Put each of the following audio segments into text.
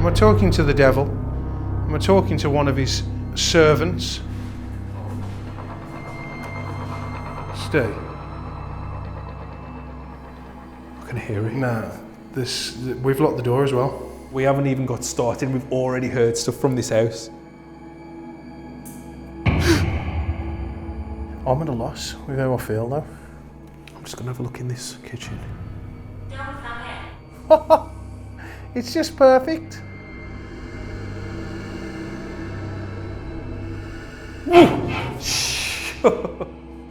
I talking to the devil? Am I talking to one of his servants? Stay. I can hear it. Nah, we've locked the door as well. We haven't even got started. We've already heard stuff from this house. I'm at a loss with how I feel though. I'm just gonna have a look in this kitchen. It's just perfect.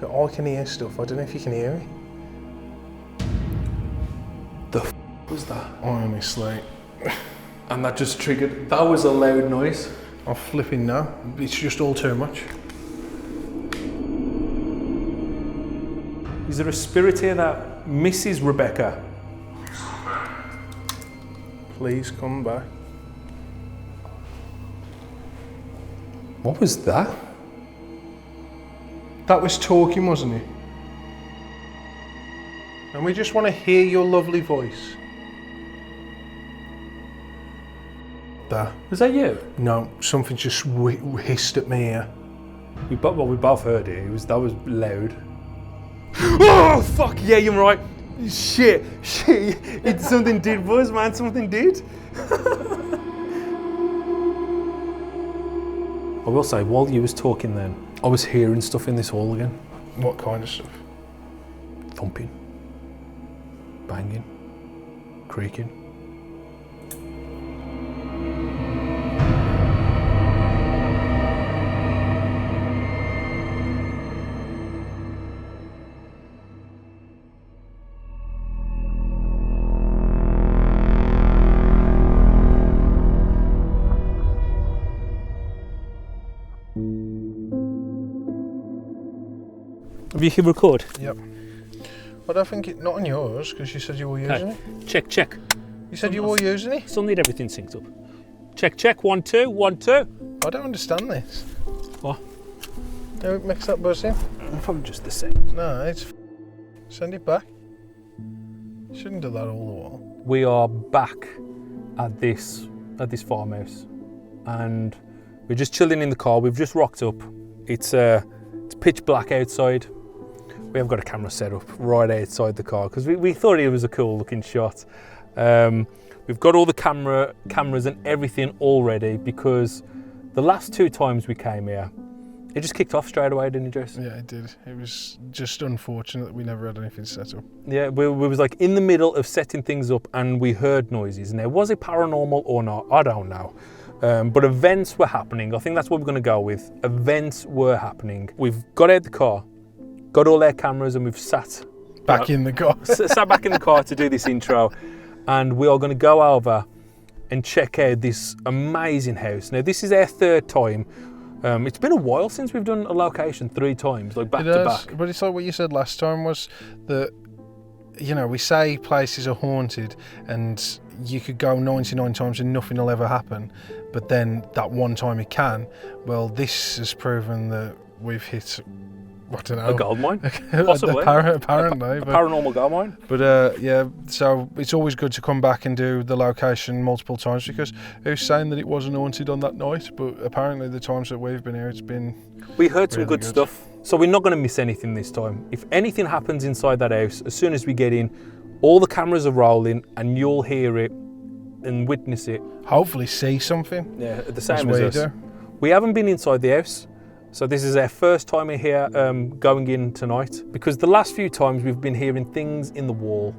I can hear stuff. I don't know if you can hear it. The f was that? Honestly. And that just triggered. That was a loud noise. I'm flipping now. It's just all too much. Is there a spirit here that misses Rebecca? Please come back. What was that? That was talking, wasn't it? And we just want to hear your lovely voice. That. Was that you? No, something just hissed at me here. We both heard it. That was loud. Oh fuck yeah, you're right. Shit. Something did buzz, man. Something did. I will say, while you was talking then, I was hearing stuff in this hall again. What kind of stuff? Thumping, banging, creaking. Have you hit record? Yep. I don't think not on yours, because you said you were using it. Check. You said you were using it? Still need everything synced up. Check, 1, 2, 1, 2. I don't understand this. What? How it makes that buzz in? Probably just the same. No, it's... Send it back. Shouldn't do that all the while. We are back at this farmhouse, and we're just chilling in the car. We've just rocked up. It's pitch black outside. We have got a camera set up right outside the car because we thought it was a cool looking shot. We've got all the cameras and everything all ready because the last 2 times we came here, it just kicked off straight away, didn't it, Jess? Yeah, it did. It was just unfortunate that we never had anything set up. Yeah, we was like in the middle of setting things up and we heard noises. Now, was it paranormal or not? I don't know. But events were happening. I think that's what we're going to go with. Events were happening. We've got out the car, got all our cameras, and we've sat back in the car. Sat back in the car to do this intro, and we are going to go over and check out this amazing house. Now, this is our 3rd time. It's been a while since we've done a location 3 times, like back to back. But it's like what you said last time was that, you know, we say places are haunted and you could go 99 times and nothing will ever happen, but then that one time it can. Well, this has proven that we've hit, I don't know, a gold mine, possibly. Apparently, a paranormal gold mine. But yeah, so it's always good to come back and do the location multiple times because who's saying that it wasn't haunted on that night? But apparently, the times that we've been here, it's been. We heard some good stuff, so we're not going to miss anything this time. If anything happens inside that house, as soon as we get in, all the cameras are rolling, and you'll hear it and witness it. Hopefully, see something. Yeah, the same as us. We haven't been inside the house. So this is our first time here going in tonight because the last few times we've been hearing things in the wall.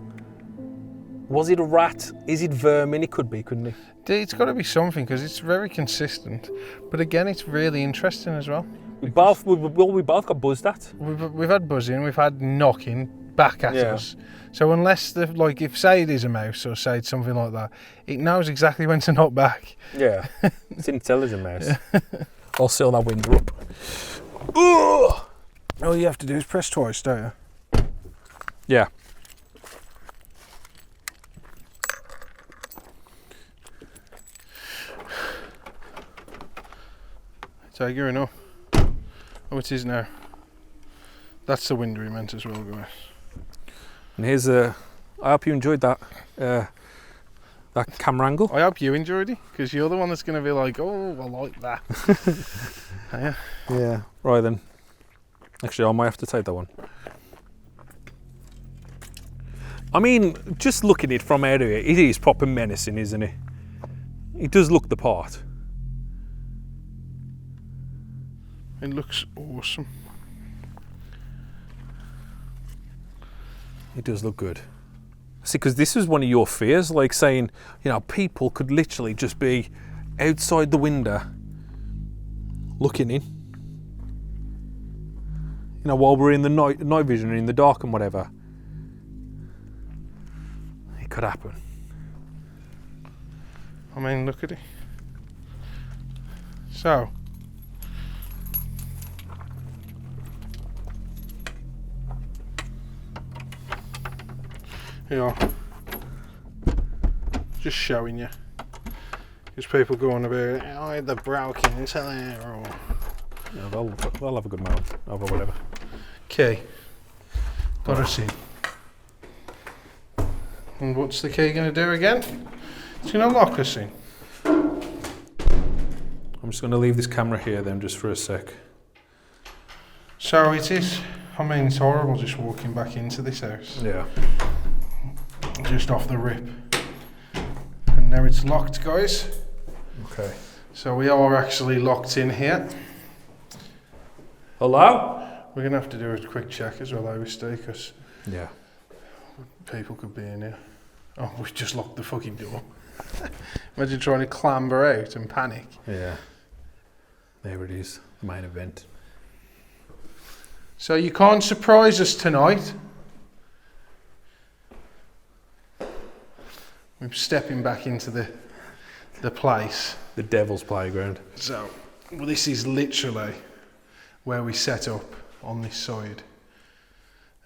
Was it a rat? Is it vermin? It could be, couldn't it? It's got to be something because it's very consistent. But again, it's really interesting as well. We both got buzzed at. We've had buzzing, we've had knocking back at us. So unless if say it is a mouse or say it's something like that, it knows exactly when to knock back. Yeah, it's an intelligent mouse. I'll seal that window up. Ugh. All you have to do is press twice, don't you? Yeah. Tiger enough. Oh, it is now. That's the window we meant as well, guys. And here's I hope you enjoyed that. that camera angle. I hope you enjoyed it, because you're the one that's going to be like, oh, I like that. Yeah. Yeah. Right then. Actually, I might have to take that one. I mean, just looking at it from out here, it is proper menacing, isn't it? It does look the part. It looks awesome. It does look good. See, because this is one of your fears, like saying, you know, people could literally just be outside the window looking in. You know, while we're in the night vision and in the dark and whatever. It could happen. I mean, look at it. So, yeah, just showing you, because people go on about, oh, they're broken into there, or Yeah, they'll have a good moment over whatever. key. Got us in. And what's the key going to do again? It's going to lock us in. I'm just going to leave this camera here then, just for a sec. So it is. I mean, it's horrible just walking back into this house. Yeah. Just off the rip. And now it's locked, guys. Okay. So we are actually locked in here. Hello? We're going to have to do a quick check as well, obviously, because Yeah. people could be in here. Oh, we've just locked the fucking door. Imagine trying to clamber out and panic. Yeah. There it is, the main event. So you can't surprise us tonight. We're stepping back into the place. The devil's playground. So, well, this is literally where we set up on this side.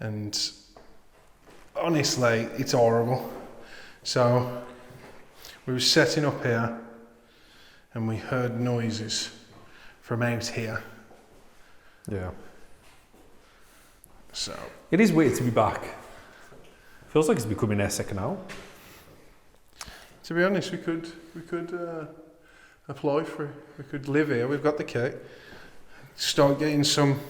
And honestly, it's horrible. So, we were setting up here and we heard noises from out here. Yeah. So, It is weird to be back. Feels like it's becoming our second home. to be honest, we could apply for it. We could live here. We've got the key. Start getting some.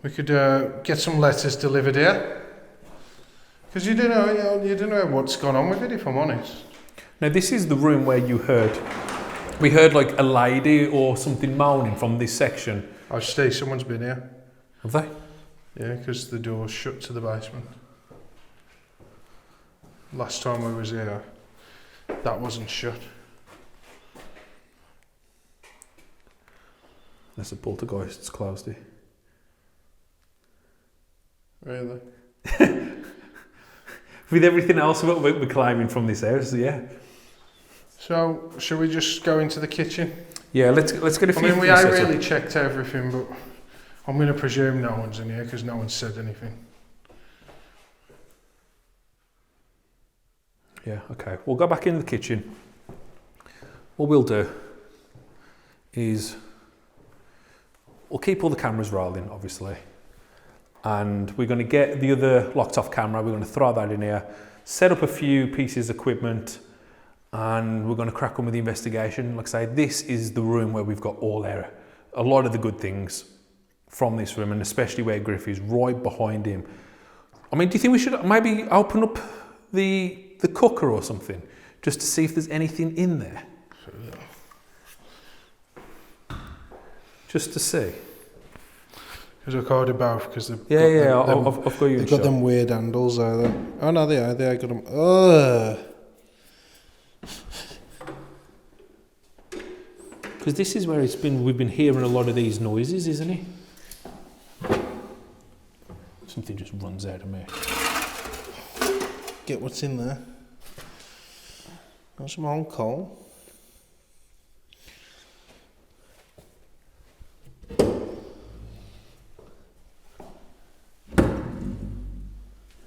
We could get some letters delivered here. Because you don't know what's gone on with it, if I'm honest. Now this is the room where we heard like a lady or something moaning from this section. I say someone's been here. Have they? Yeah, because the door's shut to the basement. Last time I was here, that wasn't shut. Unless a poltergeist's closed it. Really? With everything else we're climbing from this house, yeah. So, should we just go into the kitchen? Yeah, let's get a few. I mean, we things ain't set up. really checked everything, but I'm going to presume no one's in here because no one's said anything. Yeah, okay. We'll go back in the kitchen. What we'll do is we'll keep all the cameras rolling, obviously. And we're going to get the other locked off camera. We're going to throw that in here, set up a few pieces of equipment, and we're going to crack on with the investigation. Like I say, this is the room where we've got a lot of the good things from this room, and especially where Griff is right behind him. I mean, do you think we should maybe open up the cooker or something, just to see if there's anything in there? Just to see. Because I can't do both, because I've got you. They've got them weird handles, are they? Oh no, they are got them. Ugh. Because this is where we've been hearing a lot of these noises, isn't it? Something just runs out of me. Get what's in there. Got some old coal.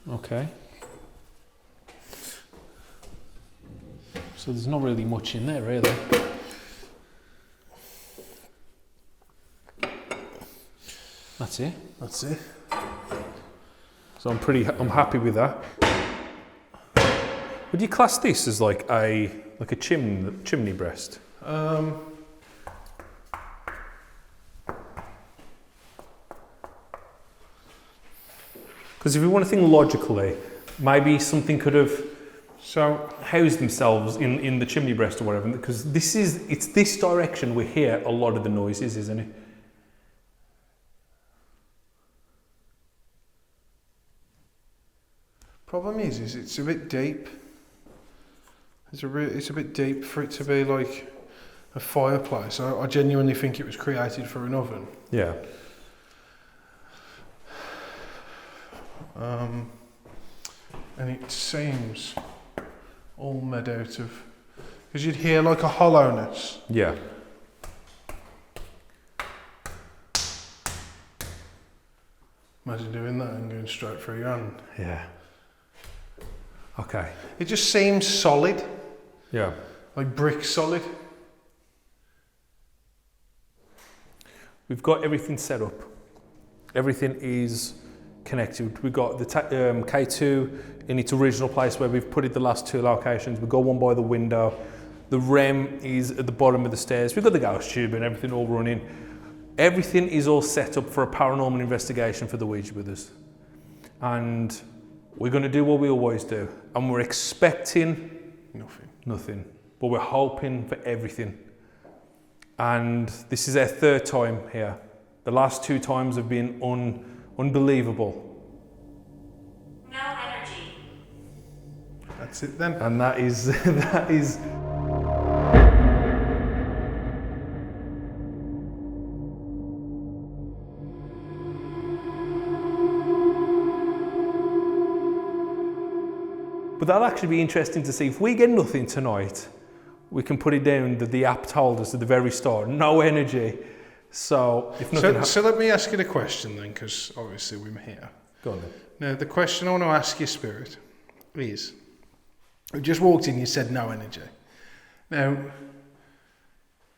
Okay. So there's not really much in there, really. That's it. That's it. So I'm happy with that. Would you class this as like a chimney breast? Because if you want to think logically, maybe something could have housed themselves in the chimney breast or whatever. Because it's this direction we hear a lot of the noises, isn't it? Problem is it's a bit deep. It's a bit deep for it to be like a fireplace. I genuinely think it was created for an oven. Yeah. And it seems all made out of, because you'd hear like a hollowness. Yeah. Imagine doing that and going straight through your hand. Yeah. Okay. It just seems solid. Yeah. Like brick solid. We've got everything set up. Everything is connected. We've got the K2 in its original place where we've put it the last two locations. We've got one by the window. The REM is at the bottom of the stairs. We've got the ghost tube and everything all running. Everything is all set up for a paranormal investigation for the Ouija with us. And we're going to do what we always do. And we're expecting nothing. But we're hoping for everything. And this is our third time here. The last two times have been unbelievable. No energy. That's it then. And that is But that'll actually be interesting to see. If we get nothing tonight, we can put it down that the app told us at the very start, no energy. So if nothing So let me ask you the question then, because obviously we're here. Go on then. Now the question I want to ask you, Spirit, is, we just walked in, you said no energy. Now,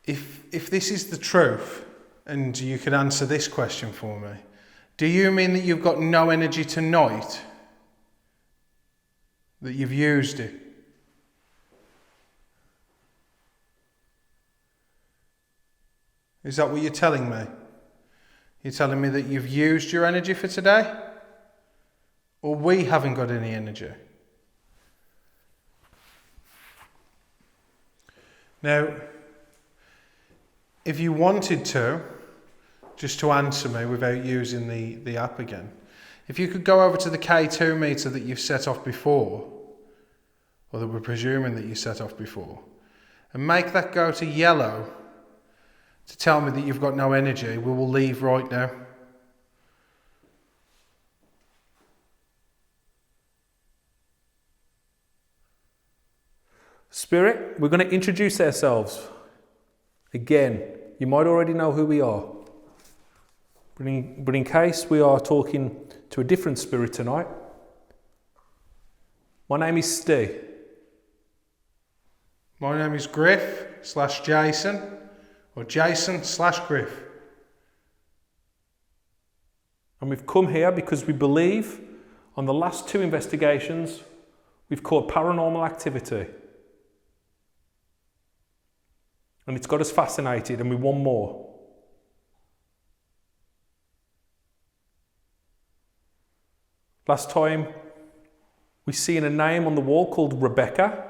if this is the truth, and you could answer this question for me, do you mean that you've got no energy tonight? That you've used it? Is that what you're telling me? You're telling me that you've used your energy for today? Or we haven't got any energy? Now, if you wanted to, just to answer me without using the app again, if you could go over to the K2 meter that you've set off before, or that we're presuming that you set off before, and make that go to yellow to tell me that you've got no energy, we will leave right now. Spirit, we're going to introduce ourselves. Again, you might already know who we are. But in case we are talking to a different spirit tonight, my name is Steve. My name is Griff/Jason, or Jason/Griff. And we've come here because we believe on the last two investigations we've caught paranormal activity. And it's got us fascinated and we want more. Last time we seen a name on the wall called Rebecca,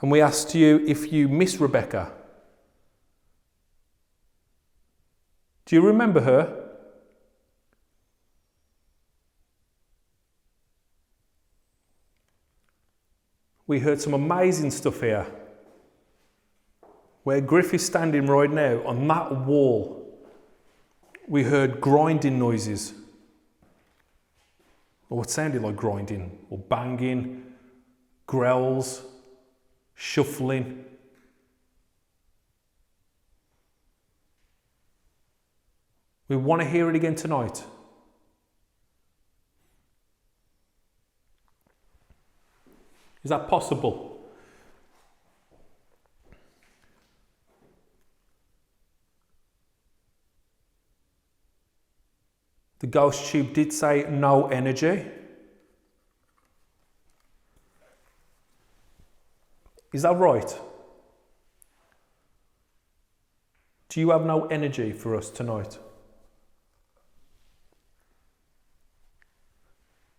and we asked you if you miss Rebecca. Do you remember her? We heard some amazing stuff here. Where Griff is standing right now, on that wall, we heard grinding noises. Or what sounded like grinding, or banging, growls, shuffling. We want to hear it again tonight. Is that possible? The ghost tube did say no energy. Is that right? Do you have no energy for us tonight?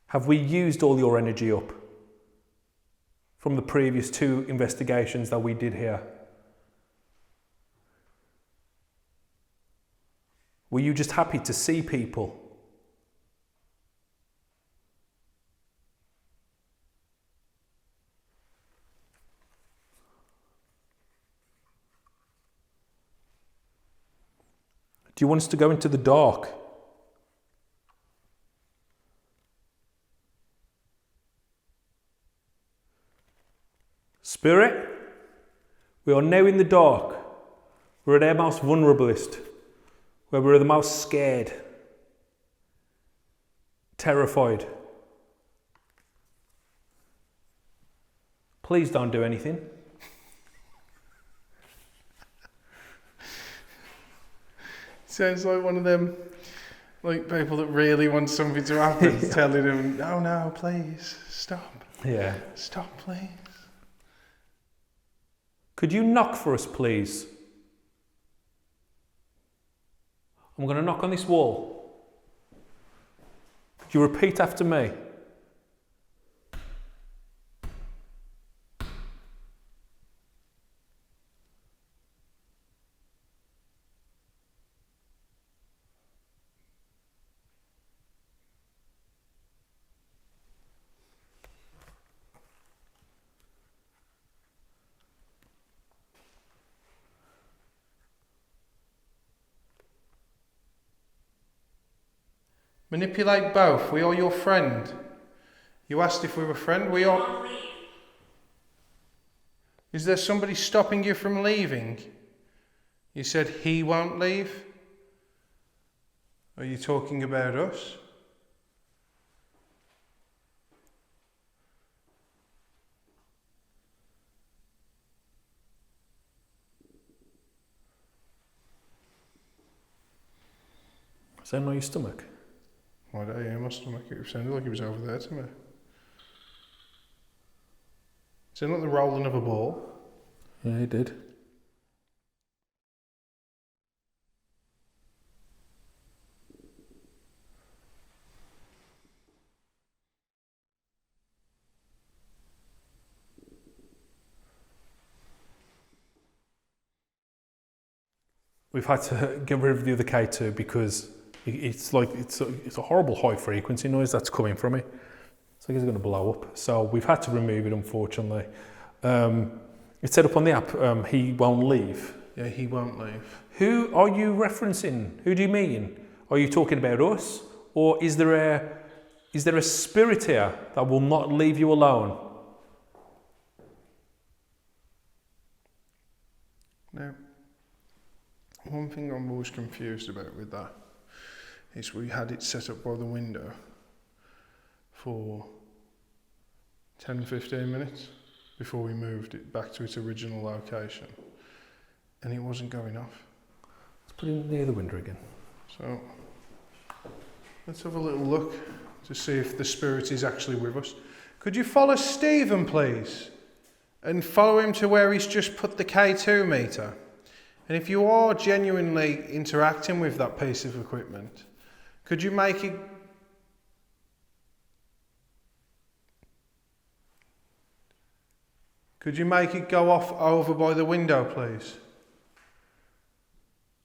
Have we used all your energy up from the previous 2 investigations that we did here? Were you just happy to see people? Do you want us to go into the dark? Spirit, we are now in the dark. We're at our most vulnerablest, where we're the most scared, terrified. Please don't do anything. Sounds like one of them, like people that really want something to happen, telling them, no, please, stop. Yeah. Stop, please. Could you knock for us, please? I'm going to knock on this wall. Could you repeat after me? Manipulate both. We are your friend. You asked if we were friend. We are. Won't leave. Is there somebody stopping you from leaving? You said he won't leave. Are you talking about us? Is that not your stomach? I don't hear my stomach. It sounded like it was over there to me. Is it not the rolling of a ball? Yeah, it did. We've had to get rid of the other K2 because it's a horrible high frequency noise that's coming from it. It's like it's going to blow up. So we've had to remove it, unfortunately. It's set up on the app. He won't leave. Yeah, he won't leave. Who are you referencing? Who do you mean? Are you talking about us, or is there a spirit here that will not leave you alone? Now, one thing I'm always confused about with that is we had it set up by the window for 10-15 minutes before we moved it back to its original location, and it wasn't going off. Let's put it near the window again. So let's have a little look to see if the spirit is actually with us. Could you follow Stephen, please, and follow him to where he's just put the K2 meter? And if you are genuinely interacting with that piece of equipment, could you make it go off over by the window, please?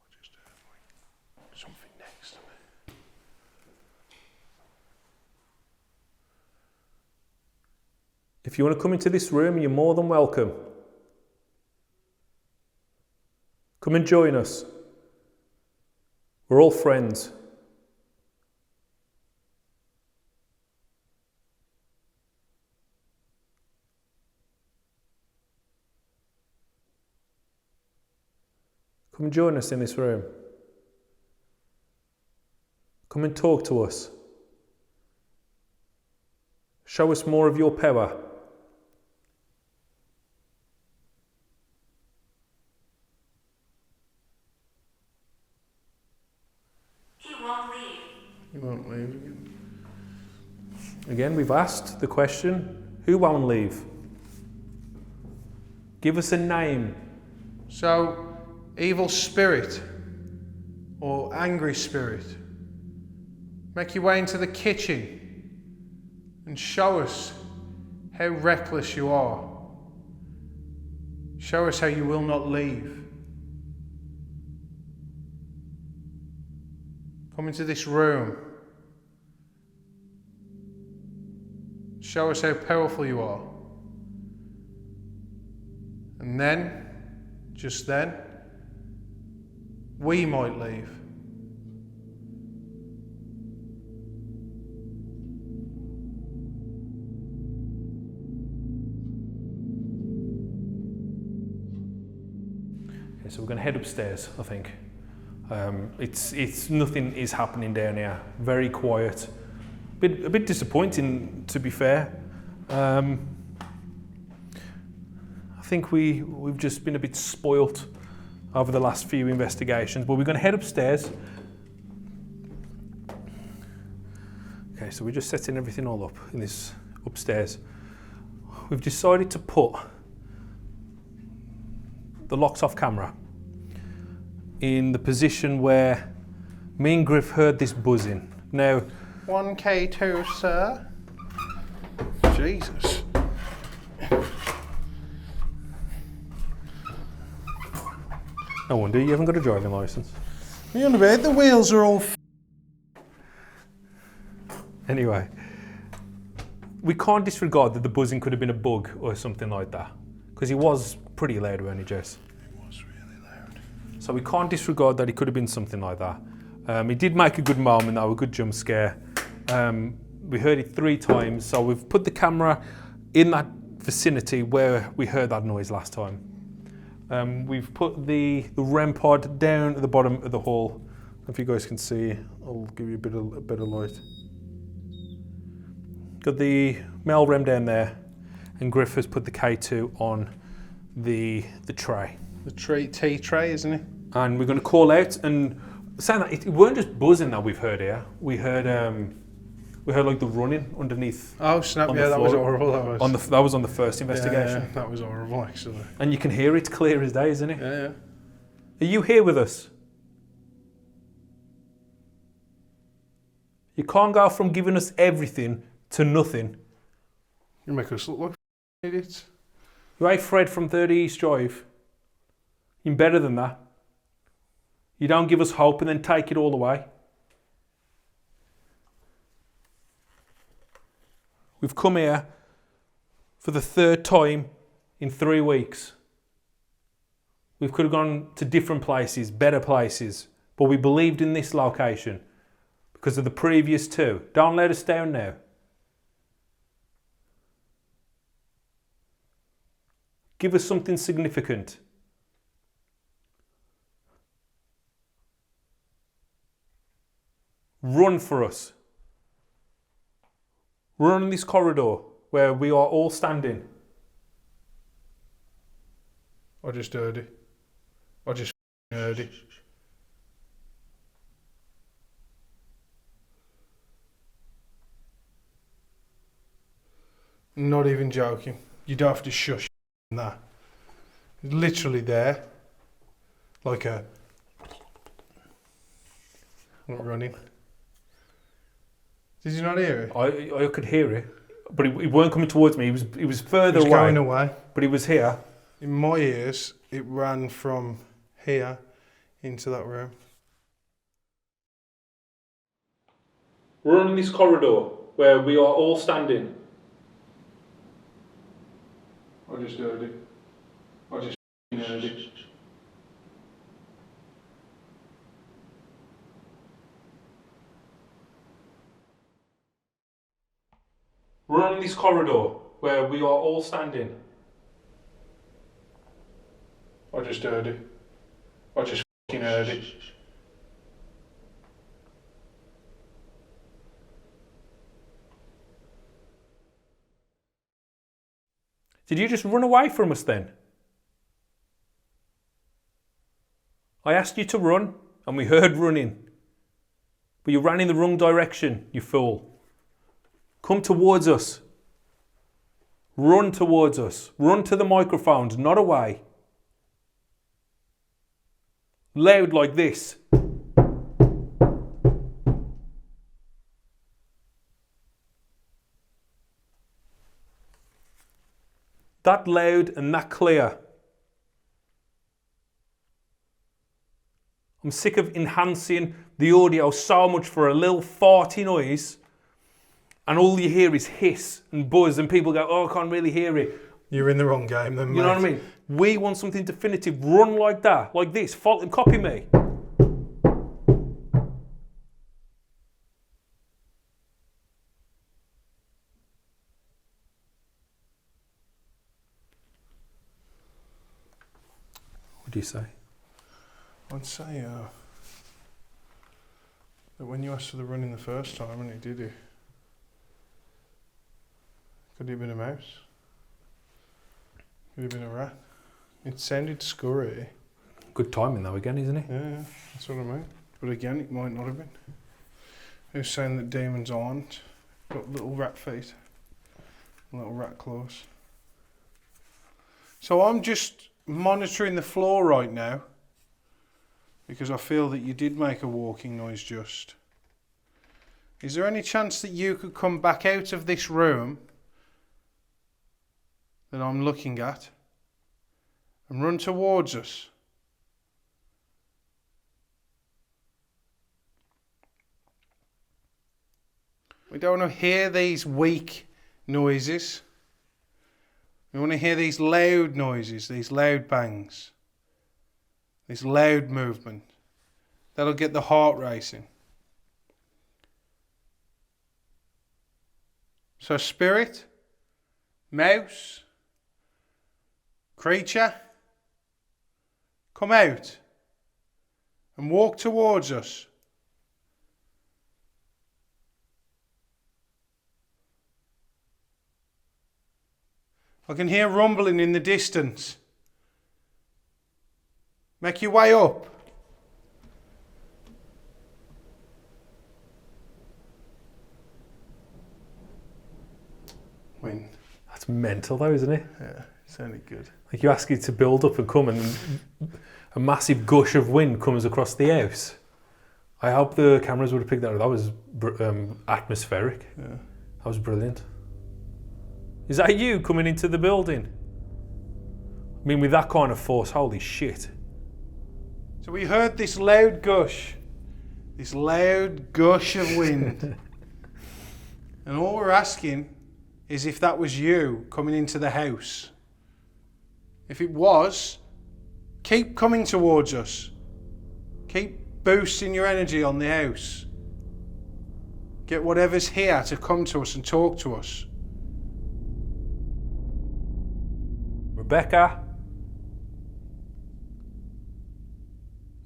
I just heard like something next to me. If you want to come into this room, you're more than welcome. Come and join us. We're all friends. Come and join us in this room. Come and talk to us. Show us more of your power. He won't leave. He won't leave again. Again, we've asked the question, who won't leave? Give us a name. So, evil spirit or angry spirit, make your way into the kitchen and show us how reckless you are. Show us how you will not leave. Come into this room. Show us how powerful you are. And then, just then, we might leave. Okay, so we're going to head upstairs, I think. It's nothing is happening down here. Very quiet. A bit disappointing, to be fair. I think we've just been a bit spoilt over the last few investigations, but we're going to head upstairs. Okay, so we're just setting everything all up in this upstairs. We've decided to put the locks off camera in the position where me and Griff heard this buzzing. Now, 1K2, sir. Jesus. no wonder you haven't got a driving licence. You on about the wheels are all Anyway, we can't disregard that the buzzing could have been a bug or something like that, because he was pretty loud, weren't he, Jess? It was really loud. So we can't disregard that it could have been something like that. He did make a good moment though, a good jump scare. We heard it 3 times, so we've put the camera in that vicinity where we heard that noise last time. We've put the REM pod down at the bottom of the hall. If you guys can see, I'll give you a bit of light. Got the male REM down there, and Griff has put the K2 on the tray. The tea tray, isn't it? And we're going to call out, and saying that it weren't just buzzing that we've heard here. We heard like the running underneath. Oh snap! on Yeah, the that was floor. horrible. That was on the first investigation. Yeah, that was horrible, actually. And you can hear it clear as day, isn't it? Yeah. Are you here with us? You can't go from giving us everything to nothing. You make us look like idiots. You ain't Fred from 30 East Drive. You're better than that. You don't give us hope and then take it all away. We've come here for the 3rd time in 3 weeks. We could have gone to different places, better places, but we believed in this location because of the previous 2. Don't let us down now. Give us something significant. Run for us. Run in this corridor where we are all standing. I just heard it. I just heard it. Not even joking. You don't have to shush that. It's literally there. Like a... Not running. Did you not hear it? I could hear it, but it weren't coming towards me. It was further It was away. going away. But it was here. In my ears, it ran from here into that room. Run in this corridor where we are all standing. I just heard it. I just heard it. Run in this corridor where we are all standing. I just heard it. I just heard it. Did you just run away from us then? I asked you to run, and we heard running. But you ran in the wrong direction, you fool. Come towards us. Run towards us. Run to the microphones, not away. Loud like this. That loud and that clear. I'm sick of enhancing the audio so much for a little farty noise, and all you hear is hiss and buzz, and people go, oh, I can't really hear it. You're in the wrong game then, mate. You know what I mean? We want something definitive. Run like that, like this. Follow and copy me. What do you say? I'd say that when you asked for the running the first time and it did it, could it have been a mouse? Could it have been a rat? It sounded scurry. Good timing though again, isn't it? Yeah, that's what I mean. But again, it might not have been. Who's saying that demons aren't? Got little rat feet, little rat claws. So I'm just monitoring the floor right now, because I feel that you did make a walking noise just. Is there any chance that you could come back out of this room that I'm looking at and run towards us? We don't want to hear these weak noises. We want to hear these loud noises, these loud bangs, this loud movement. That'll get the heart racing. So spirit, mouse, creature, come out and walk towards us. I can hear rumbling in the distance. Make your way up. Wind. That's mental though, isn't it? Yeah, it sounded good. Like you ask it to build up and come, and a massive gush of wind comes across the house. I hope the cameras would have picked that up. That was atmospheric. Yeah. That was brilliant. Is that you coming into the building? I mean, with that kind of force, holy shit. So we heard this loud gush of wind. And all we're asking is if that was you coming into the house. If it was, keep coming towards us. Keep boosting your energy on the house. Get whatever's here to come to us and talk to us. Rebecca?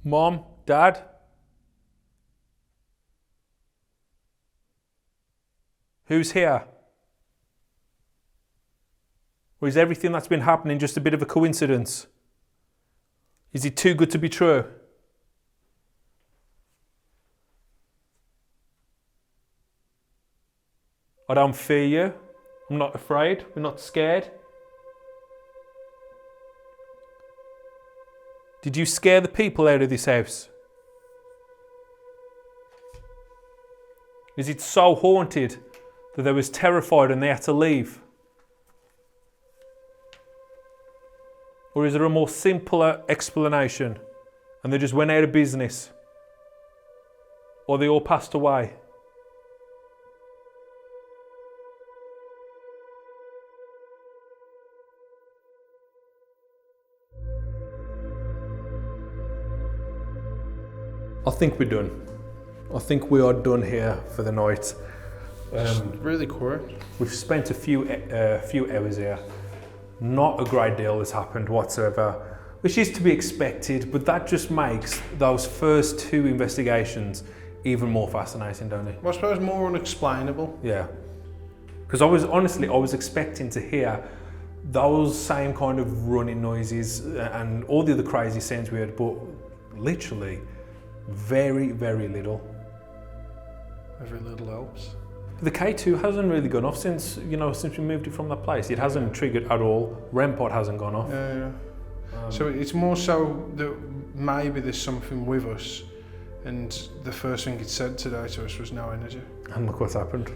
Mom? Dad? Who's here? Or is everything that's been happening just a bit of a coincidence? Is it too good to be true? I don't fear you. I'm not afraid. We're not scared. Did you scare the people out of this house? Is it so haunted that they was terrified and they had to leave? Or is there a more simpler explanation and they just went out of business? Or they all passed away? I think we're done. I think we are done here for the night. Really quiet. We've spent a few hours here. Not a great deal has happened whatsoever, which is to be expected, but that just makes those first two investigations even more fascinating, don't it? Well, I suppose more unexplainable. Yeah. Because I was expecting to hear those same kind of running noises and all the other crazy sounds we heard, but literally very, very little. Every little helps. The K2 hasn't really gone off since we moved it from that place. It hasn't triggered at all. REM pod hasn't gone off. Yeah. So it's more so that maybe there's something with us, and the first thing it said today to us was no energy. And look what's happened.